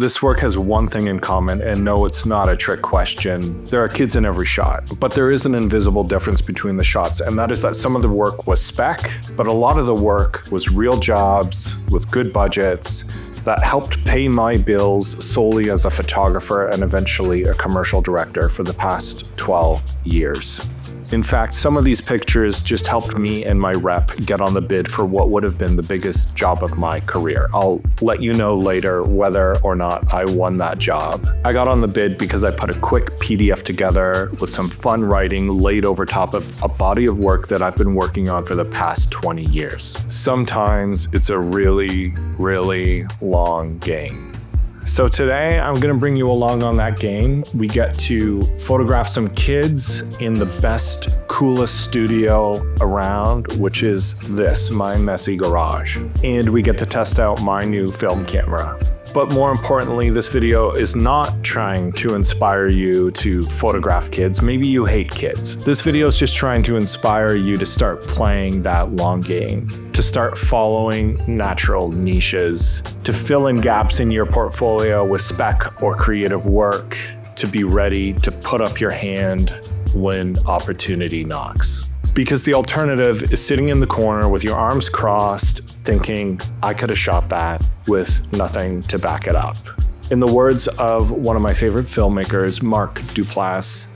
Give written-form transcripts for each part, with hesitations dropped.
This work has one thing in common, and no, it's not a trick question. There are kids in every shot, but there is an invisible difference between the shots, and that is that some of the work was spec, but a lot of the work was real jobs with good budgets that helped pay my bills solely as a photographer and eventually a commercial director for the past 12 years. In fact, some of these pictures just helped me and my rep get on the bid for what would have been the biggest job of my career. I'll let you know later whether or not I won that job. I got on the bid because I put a quick PDF together with some fun writing laid over top of a body of work that I've been working on for the past 20 years. Sometimes it's a really, really long game. So today I'm gonna bring you along on that game. We get to photograph some kids in the best, coolest studio around, which is this, my messy garage. And we get to test out my new film camera. But more importantly, this video is not trying to inspire you to photograph kids. Maybe you hate kids. This video is just trying to inspire you to start playing that long game, to start following natural niches, to fill in gaps in your portfolio with spec or creative work, to be ready to put up your hand when opportunity knocks. Because the alternative is sitting in the corner with your arms crossed, thinking, I could have shot that, with nothing to back it up. In the words of one of my favorite filmmakers, Mark Duplass,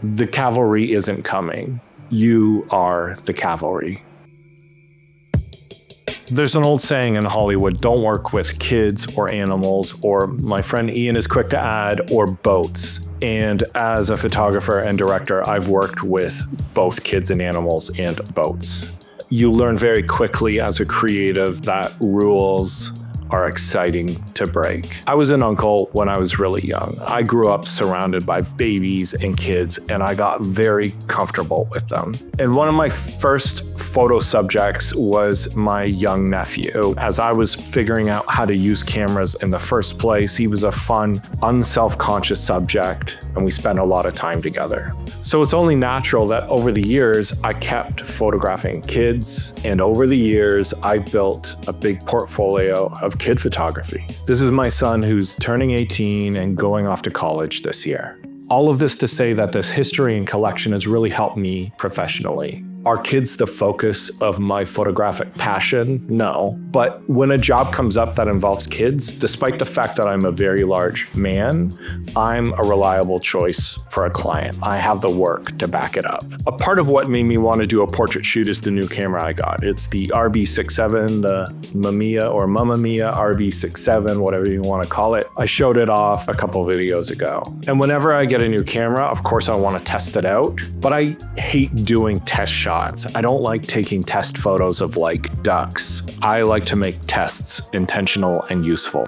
the cavalry isn't coming. You are the cavalry. There's an old saying in Hollywood, don't work with kids or animals, or my friend Ian is quick to add, or boats. And as a photographer and director, I've worked with both kids and animals and boats. You learn very quickly as a creative that rules are exciting to break. I was an uncle when I was really young. I grew up surrounded by babies and kids, and I got very comfortable with them. And one of my first photo subjects was my young nephew. As I was figuring out how to use cameras in the first place, he was a fun, unself-conscious subject, and we spent a lot of time together. So it's only natural that over the years, I kept photographing kids, and over the years, I built a big portfolio of kid photography. This is my son who's turning 18 and going off to college this year. All of this to say that this history and collection has really helped me professionally. Are kids the focus of my photographic passion? No. But when a job comes up that involves kids, despite the fact that I'm a very large man, I'm a reliable choice for a client. I have the work to back it up. A part of what made me want to do a portrait shoot is the new camera I got. It's the RB67, the Mamiya or Mamma Mia RB67, whatever you want to call it. I showed it off a couple videos ago. And whenever I get a new camera, of course I want to test it out, but I hate doing test shots. I don't like taking test photos of like ducks. I like to make tests intentional and useful.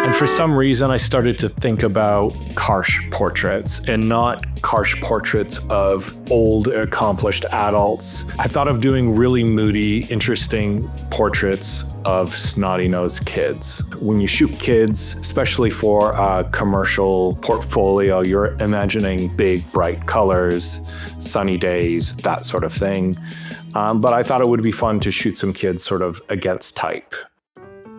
And for some reason, I started to think about Karsh portraits, and not Karsh portraits of old, accomplished adults. I thought of doing really moody, interesting portraits of snotty-nosed kids. When you shoot kids, especially for a commercial portfolio, you're imagining big, bright colors, sunny days, that sort of thing. But I thought it would be fun to shoot some kids sort of against type.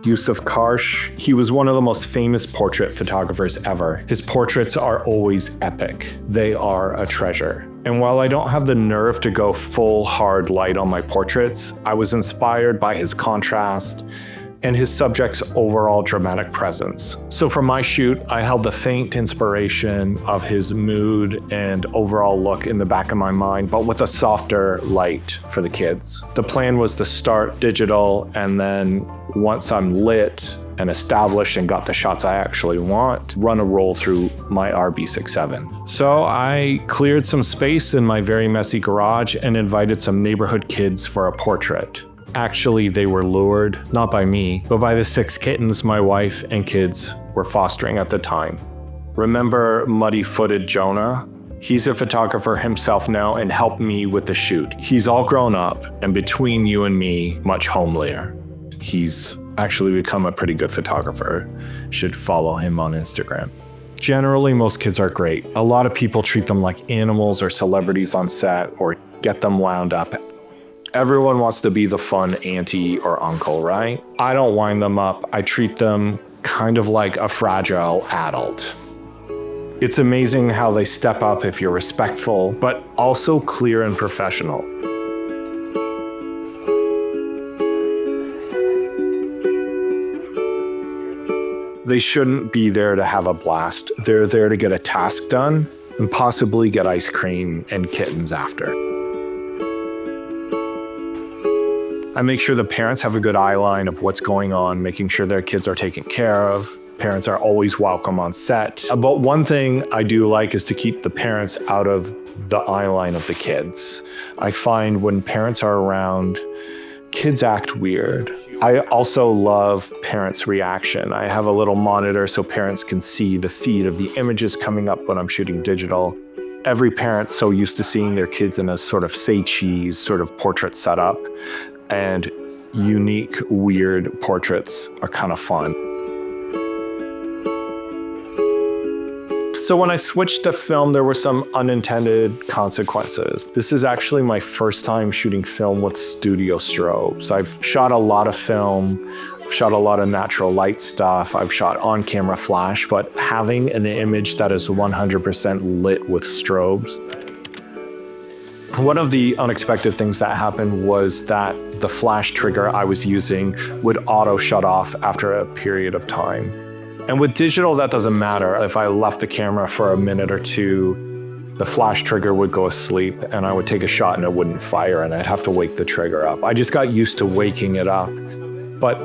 Yusuf Karsh, he was one of the most famous portrait photographers ever. His portraits are always epic. They are a treasure. And while I don't have the nerve to go full hard light on my portraits, I was inspired by his contrast and his subject's overall dramatic presence. So for my shoot, I held the faint inspiration of his mood and overall look in the back of my mind, but with a softer light for the kids. The plan was to start digital, and then once I'm lit and established and got the shots I actually want, run a roll through my RB67. So I cleared some space in my very messy garage and invited some neighborhood kids for a portrait. Actually, they were lured, not by me, but by the 6 kittens my wife and kids were fostering at the time. Remember Muddy-Footed Jonah? He's a photographer himself now and helped me with the shoot. He's all grown up, and between you and me, much homelier. He's actually become a pretty good photographer. Should follow him on Instagram. Generally, most kids are great. A lot of people treat them like animals or celebrities on set, or get them wound up. Everyone wants to be the fun auntie or uncle, right? I don't wind them up. I treat them kind of like a fragile adult. It's amazing how they step up if you're respectful, but also clear and professional. They shouldn't be there to have a blast. They're there to get a task done and possibly get ice cream and kittens after. I make sure the parents have a good eye line of what's going on, making sure their kids are taken care of. Parents are always welcome on set. But one thing I do like is to keep the parents out of the eye line of the kids. I find when parents are around, kids act weird. I also love parents' reaction. I have a little monitor so parents can see the feed of the images coming up when I'm shooting digital. Every parent's so used to seeing their kids in a sort of say cheese sort of portrait setup, and unique, weird portraits are kind of fun. So when I switched to film, there were some unintended consequences. This is actually my first time shooting film with studio strobes. I've shot a lot of film, shot a lot of natural light stuff, I've shot on-camera flash, but having an image that is 100% lit with strobes. One of the unexpected things that happened was that the flash trigger I was using would auto shut off after a period of time. And with digital, that doesn't matter. If I left the camera for a minute or two, the flash trigger would go asleep and I would take a shot and it wouldn't fire and I'd have to wake the trigger up. I just got used to waking it up. But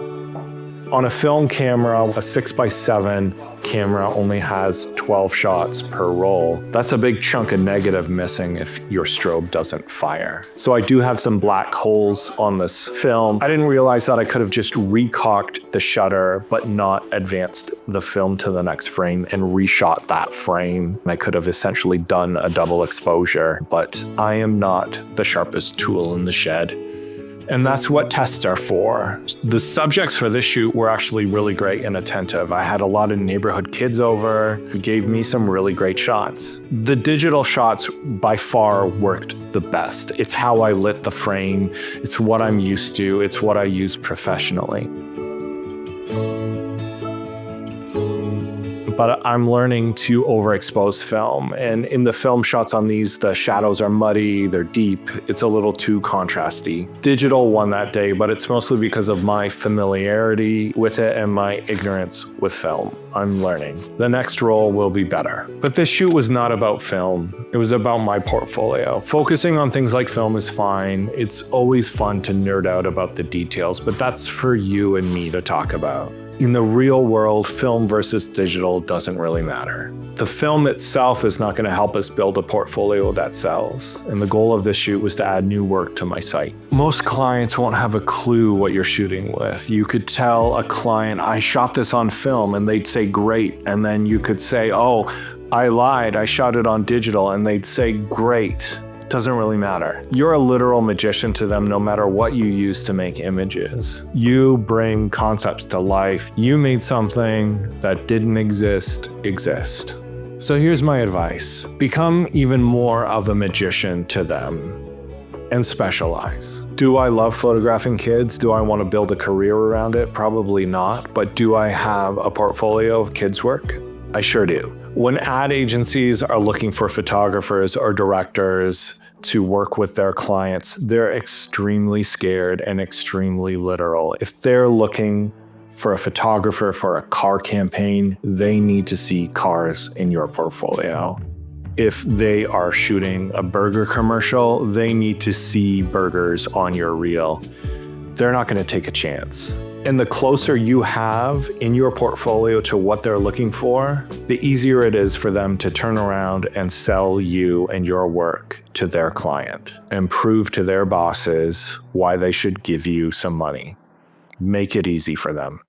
on a film camera, a 6x7 camera only has 12 shots per roll. That's a big chunk of negative missing if your strobe doesn't fire. So I do have some black holes on this film. I didn't realize that I could have just recocked the shutter, but not advanced the film to the next frame and reshot that frame. I could have essentially done a double exposure, but I am not the sharpest tool in the shed. And that's what tests are for. The subjects for this shoot were actually really great and attentive. I had a lot of neighborhood kids over who gave me some really great shots. The digital shots by far worked the best. It's how I lit the frame. It's what I'm used to. It's what I use professionally. But I'm learning to overexpose film. And in the film shots on these, the shadows are muddy, they're deep. It's a little too contrasty. Digital won that day, but it's mostly because of my familiarity with it and my ignorance with film. I'm learning. The next roll will be better. But this shoot was not about film. It was about my portfolio. Focusing on things like film is fine. It's always fun to nerd out about the details, but that's for you and me to talk about. In the real world, film versus digital doesn't really matter. The film itself is not going to help us build a portfolio that sells, and the goal of this shoot was to add new work to my site. Most clients won't have a clue what you're shooting with. You could tell a client, I shot this on film, and they'd say, great. And then you could say, oh, I lied, I shot it on digital, and they'd say, great. Doesn't really matter. You're a literal magician to them no matter what you use to make images. You bring concepts to life. You made something that didn't exist. So here's my advice. Become even more of a magician to them and specialize. Do I love photographing kids? Do I want to build a career around it? Probably not. But do I have a portfolio of kids' work? I sure do. When ad agencies are looking for photographers or directors to work with their clients, they're extremely scared and extremely literal. If they're looking for a photographer for a car campaign, they need to see cars in your portfolio. If they are shooting a burger commercial, they need to see burgers on your reel. They're not going to take a chance. And the closer you have in your portfolio to what they're looking for, the easier it is for them to turn around and sell you and your work to their client and prove to their bosses why they should give you some money. Make it easy for them.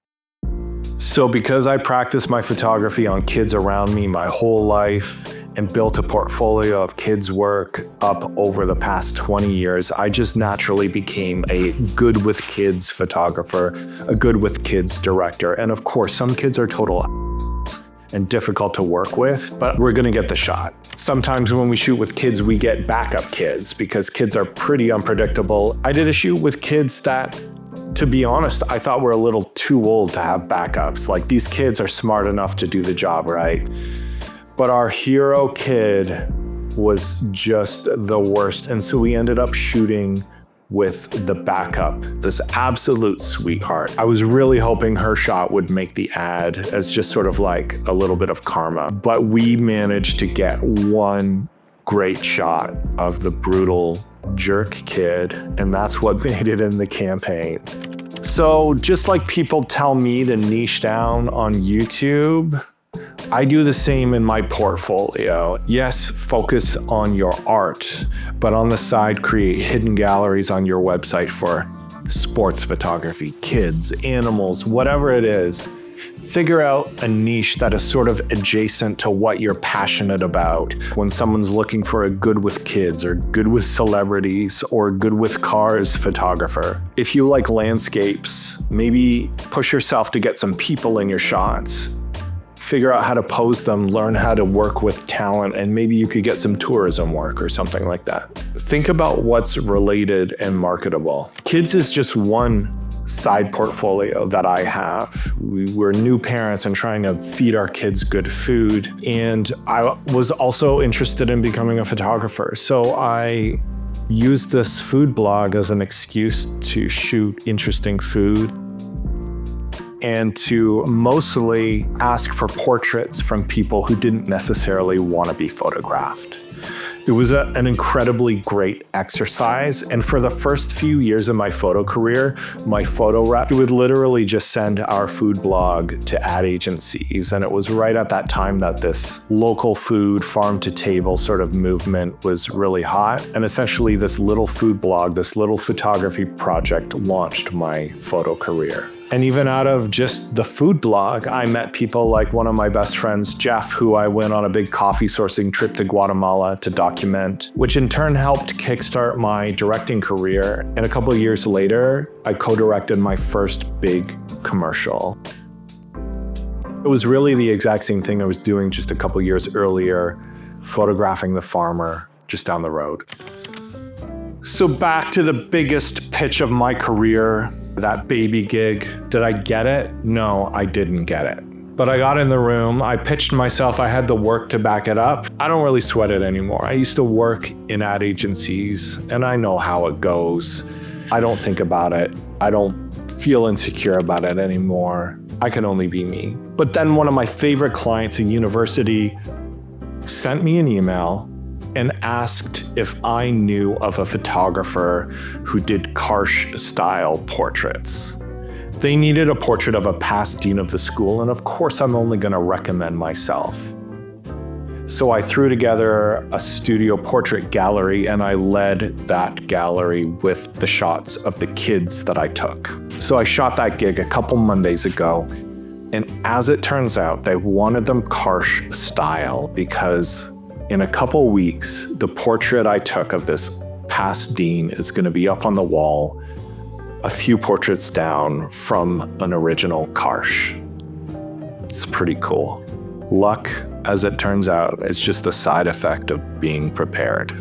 So because I practiced my photography on kids around me my whole life and built a portfolio of kids' work up over the past 20 years, I just naturally became a good with kids photographer, a good with kids director. And of course, some kids are total and difficult to work with, but we're gonna get the shot. Sometimes when we shoot with kids, we get backup kids because kids are pretty unpredictable. I did a shoot with kids that, to be honest, I thought were a little too old to have backups. Like, these kids are smart enough to do the job, right? But our hero kid was just the worst. And so we ended up shooting with the backup, this absolute sweetheart. I was really hoping her shot would make the ad as just sort of like a little bit of karma, but we managed to get one great shot of the brutal jerk kid, and that's what made it in the campaign. So just like people tell me to niche down on YouTube, I do the same in my portfolio. Yes, focus on your art, but on the side, create hidden galleries on your website for sports photography, kids, animals, whatever it is. Figure out a niche that is sort of adjacent to what you're passionate about. When someone's looking for a good with kids or good with celebrities or good with cars photographer. If you like landscapes, maybe push yourself to get some people in your shots. Figure out how to pose them, learn how to work with talent, and maybe you could get some tourism work or something like that. Think about what's related and marketable. Kids is just one side portfolio that I have. We're new parents and trying to feed our kids good food. And I was also interested in becoming a photographer. So I used this food blog as an excuse to shoot interesting food and to mostly ask for portraits from people who didn't necessarily want to be photographed. It was an incredibly great exercise. And for the first few years of my photo career, my photo rep would literally just send our food blog to ad agencies. And it was right at that time that this local food, farm to table sort of movement was really hot. And essentially this little food blog, this little photography project launched my photo career. And even out of just the food blog, I met people like one of my best friends, Jeff, who I went on a big coffee sourcing trip to Guatemala to document, which in turn helped kickstart my directing career. And a couple of years later, I co-directed my first big commercial. It was really the exact same thing I was doing just a couple years earlier, photographing the farmer just down the road. So back to the biggest pitch of my career, that baby gig. Did I get it? No, I didn't get it. But I got in the room, I pitched myself, I had the work to back it up. I don't really sweat it anymore. I used to work in ad agencies and I know how it goes. I don't think about it. I don't feel insecure about it anymore. I can only be me. But then one of my favorite clients in university sent me an email and asked if I knew of a photographer who did Karsh-style portraits. They needed a portrait of a past dean of the school, and of course I'm only gonna recommend myself. So I threw together a studio portrait gallery and I led that gallery with the shots of the kids that I took. So I shot that gig a couple Mondays ago, and as it turns out, they wanted them Karsh-style because in a couple weeks, the portrait I took of this past dean is going to be up on the wall, a few portraits down from an original Karsh. It's pretty cool. Luck, as it turns out, is just a side effect of being prepared.